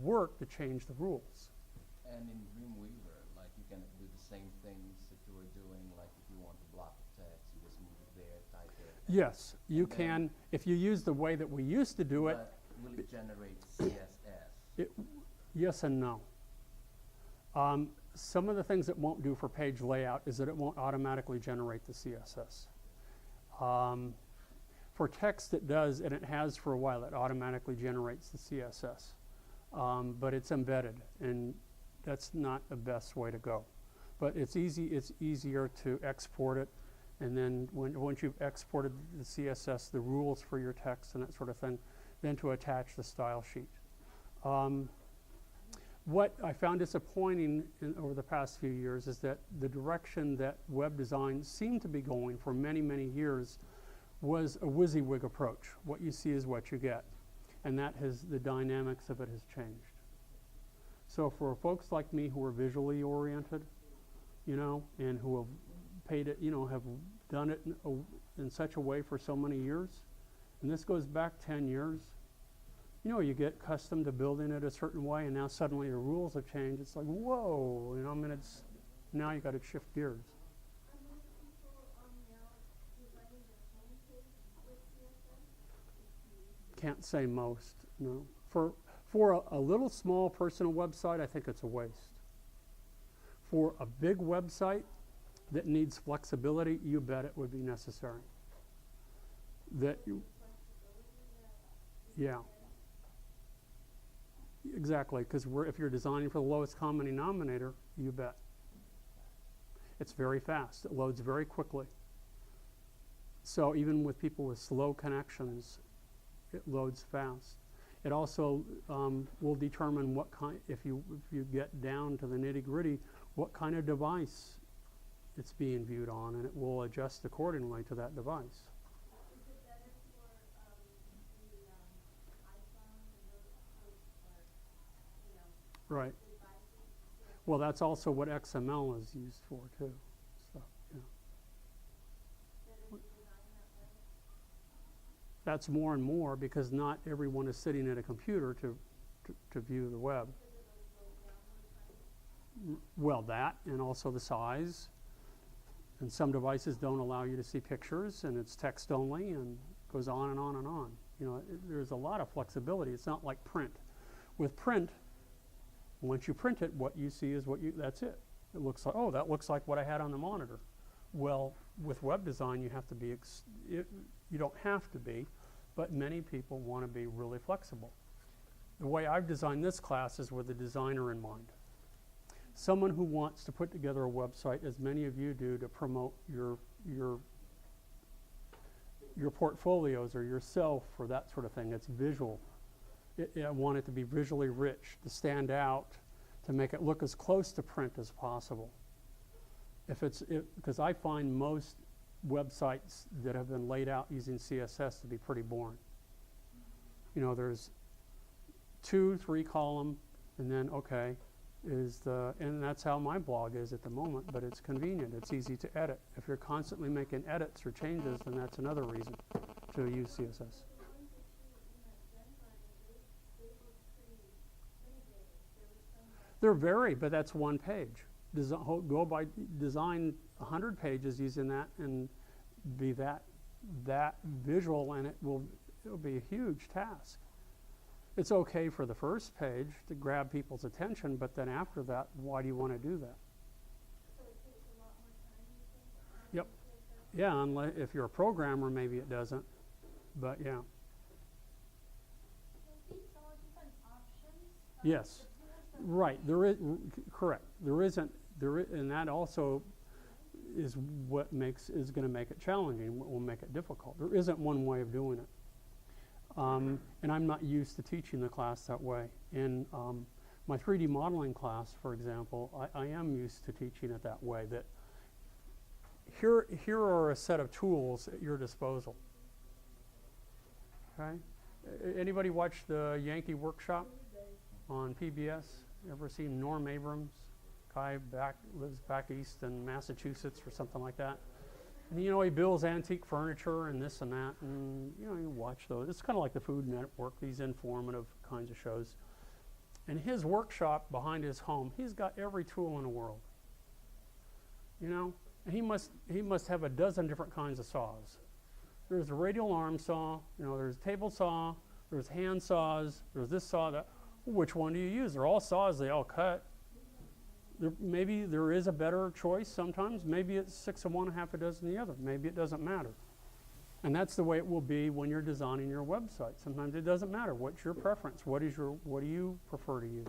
work to change the rules. And in Dreamweaver, like you can do the same things that you were doing, like if you want a block of text, you just move it there, type it. Yes, you can, if you use the way that we used to do it. But will it generate CSS? Yes and no. Some of the things it won't do for page layout is that it won't automatically generate the CSS. For text it does, and it has for a while. It automatically generates the CSS. But it's embedded, and that's not the best way to go. But it's easier to export it, and then once you've exported the CSS, the rules for your text and that sort of thing, then to attach the style sheet. What I found disappointing over the past few years is that the direction that web design seemed to be going for many, many years was a WYSIWYG approach. What you see is what you get. And that has, the dynamics of it has changed. So for folks like me who are visually oriented, you know, and who have paid it, you know, have done it in such a way for so many years, and this goes back 10 years, you know, you get accustomed to building it a certain way, and now suddenly the rules have changed. It's like, whoa, you know, I mean, it's, now you got to shift gears. Are most people now designing their homepage with CSS? Can't say most, no. For a little small personal website, I think it's a waste. For a big website that needs flexibility, you bet it would be necessary. That you, yeah. Exactly, because if you're designing for the lowest common denominator, you bet. It's very fast. It loads very quickly. So even with people with slow connections, it loads fast. It also will determine what kind, if you get down to the nitty-gritty, what kind of device it's being viewed on, and it will adjust accordingly to that device. Is it better for the iPhone and those or, you know, Right. devices? Well, that's also what XML is used for, too. So, yeah. Better to design that way? That's more and more because not everyone is sitting at a computer to view the web. Because of those low download times? Well, that, and also the size. And some devices don't allow you to see pictures, and it's text only, and goes on and on and on. You know, there's a lot of flexibility. It's not like print. With print, once you print it, what you see is what you, that's it. It looks like, oh, that looks like what I had on the monitor. Well, with web design, you have to be, you don't have to be, but many people want to be really flexible. The way I've designed this class is with the designer in mind. Someone who wants to put together a website, as many of you do, to promote your portfolios or yourself or that sort of thing. It's visual. I want it to be visually rich, to stand out, to make it look as close to print as possible. Because I find most websites that have been laid out using CSS to be pretty boring. You know, there's 2, 3 column, and then, okay, and that's how my blog is at the moment, but it's convenient. It's easy to edit. If you're constantly making edits or changes, then that's another reason to use CSS. The ones that you then they look pretty limited. There was some that They're varied, but that's one page. Go by design 100 pages using that and be that visual, and it'll be a huge task. It's okay for the first page to grab people's attention, but then after that, why do you want to do that? so it takes a lot more time, you think? Yep. Yeah, unless if you're a programmer, maybe it doesn't. But yeah. Can these all different options? Yes. Right. There is correct. There isn't and that also is what is going to make it challenging. What will make it difficult. There isn't one way of doing it. And I'm not used to teaching the class that way. In my 3D modeling class, for example, I am used to teaching it that way. That here are a set of tools at your disposal. Okay. Anybody watch the Yankee Workshop on PBS? Ever seen Norm Abrams? Guy lives back east in Massachusetts or something like that. And, you know, he builds antique furniture and this and that, and, you know, you watch those. It's kind of like the Food Network, these informative kinds of shows. And his workshop behind his home, he's got every tool in the world. You know, and he must have a dozen different kinds of saws. There's a radial arm saw, you know, there's a table saw, there's hand saws, there's this saw, that. Which one do you use? They're all saws, they all cut. Maybe there is a better choice sometimes. Maybe it's 6 of one, half a dozen of the other. Maybe it doesn't matter. And that's the way it will be when you're designing your website. Sometimes it doesn't matter. What's your preference? What do you prefer to use?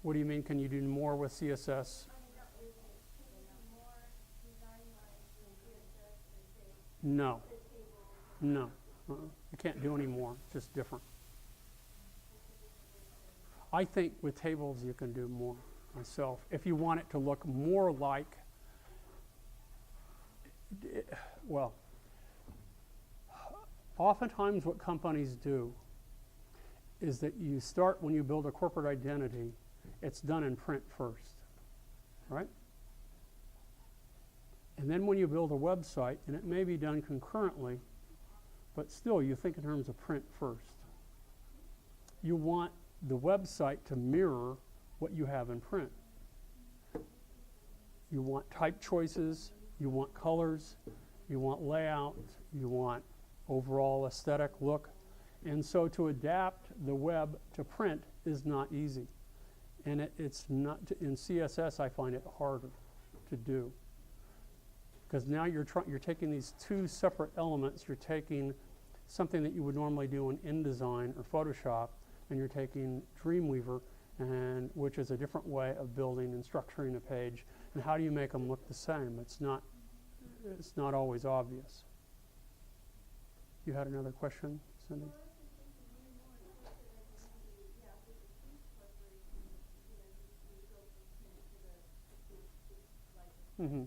What do you mean, can you do more with CSS? No. No. You can't do any more. It's just different. I think with tables you can do more. myself. If you want it to look more like, well, oftentimes what companies do is that you start, when you build a corporate identity, it's done in print first, right? And then when you build a website, and it may be done concurrently, but still you think in terms of print first. You want the website to mirror what you have in print. You want type choices, you want colors, you want layout, you want overall aesthetic look. And so to adapt the web to print is not easy. And it's not, in CSS I find it harder to do. Because now you're taking these two separate elements, you're taking something that you would normally do in InDesign or Photoshop, and you're taking Dreamweaver, and which is a different way of building and structuring a page. And how do you make them look the same? It's not always obvious. You had another question, Cindy? Mm-hmm.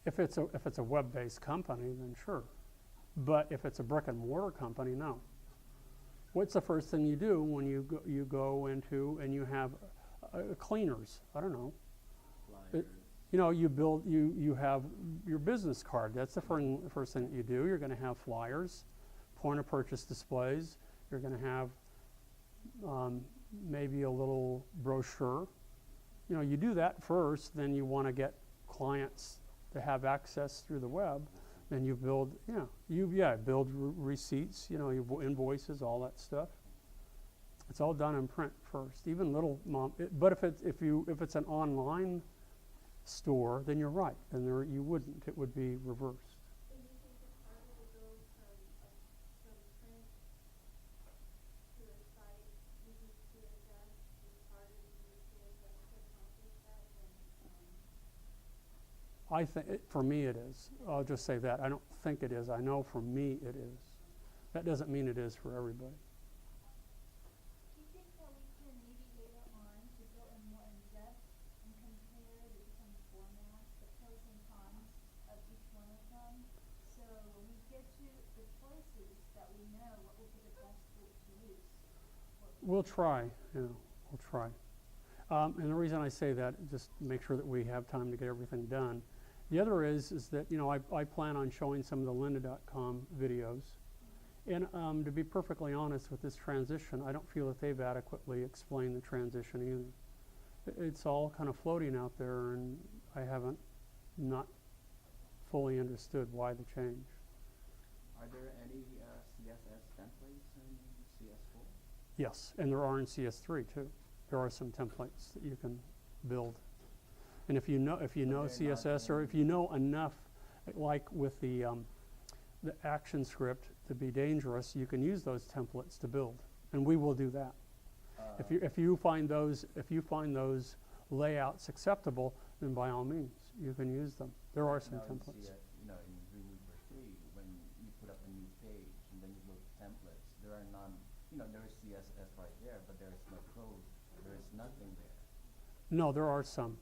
If it's a web-based company, then sure. But if it's a brick-and-mortar company, no. What's the first thing you do when you go into and you have cleaners? I don't know. You know, you have your business card. That's the first thing that you do. You're going to have flyers, point of purchase displays. You're going to have maybe a little brochure. You know, you do that first. Then you want to get clients to have access through the web. Then you build, build receipts. You know, your invoices, all that stuff. It's all done in print first. Even little, but if it's an online store, then you're right. Then you wouldn't. It would be reversed. And you think it's harder to go from print to a site using CSS? It's harder to use CSS to accomplish that than I think, for me it is. I'll just say that. I don't think it is. I know for me it is. That doesn't mean it is for everybody. Do you think that we can maybe later on to go in more in depth and compare the different formats, the pros and cons of each one of them? So when we get to the choices that we know what will be the best tool to use. We'll try. Yeah, we'll try. And the reason I say that, just to make sure that we have time to get everything done. The other is that, you know, I plan on showing some of the lynda.com videos. And to be perfectly honest with this transition, I don't feel that they've adequately explained the transition either. It's all kind of floating out there, and I haven't not fully understood why the change. Are there any CSS templates in CS4? Yes, and there are in CS3 too. There are some templates that you can build. And if you know CSS, or if you know enough, like with the action script to be dangerous, you can use those templates to build, and we will do that. If you find those layouts acceptable, then by all means you can use them. There are some templates. In Dreamweaver 3, when you put up a new page and then you go to templates, there are none. There is CSS right there, but there is no code. There is nothing there. No, there are some.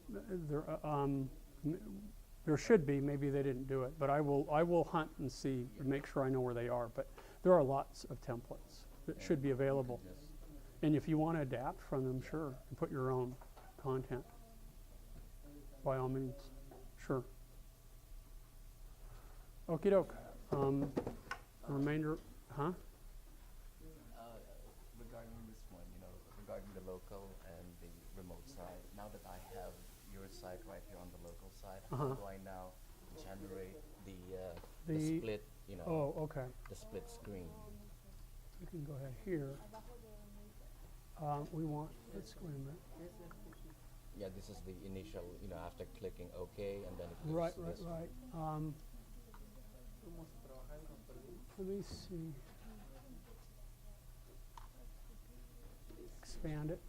There should be. Maybe they didn't do it, but I will hunt and see and make sure I know where they are. But there are lots of templates that should be available. And if you want to adapt from them, sure, and put your own content, by all means, sure. Okie doke. The remainder, huh? Regarding this one, regarding the local and the remote side, now that I have your site right here on the local side, how do I now generate the split, Oh, okay. the split screen? You can go ahead here. Let's wait a minute. Yeah, this is the initial, after clicking OK, and then it Right. this Let me see. Expand it.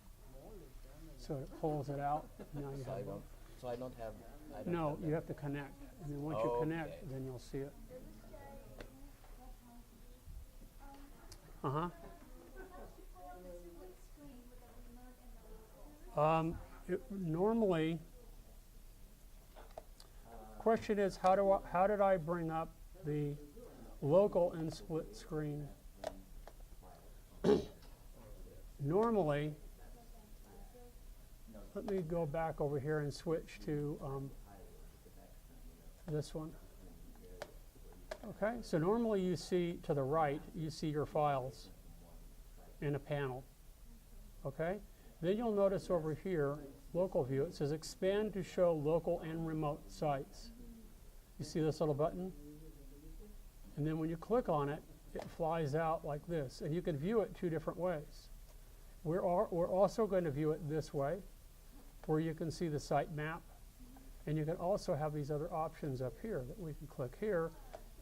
So it pulls it out. Now you So I have don't, so I don't have, I don't no, have you that. have to connect. And then once you connect, Okay. then you'll see it. Does it say, Uh-huh. how do you pull up the split screen with the remote and the local? Normally, question is, how did I bring up the local and split screen? Normally, let me go back over here and switch to this one. Okay, so normally you see to the right, you see your files in a panel. Okay, then you'll notice over here, local view, it says expand to show local and remote sites. You see this little button? And then when you click on it, it flies out like this. And you can view it two different ways. We're also going to view it this way, where you can see the site map. And you can also have these other options up here that we can click here.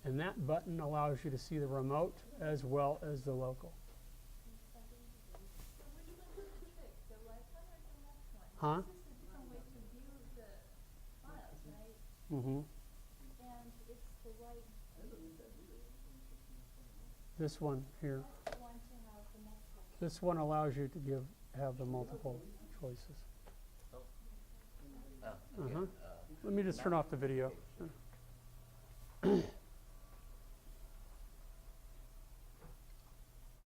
And that button allows you to see the remote as well as the local. So which one is the trick, the right one or the left one? Huh? This is a different way to view the files, right? Mm-hmm. And it's the right This one here. one to have the multiple. This one allows you to have the multiple choices. Again, Let me just turn off the video.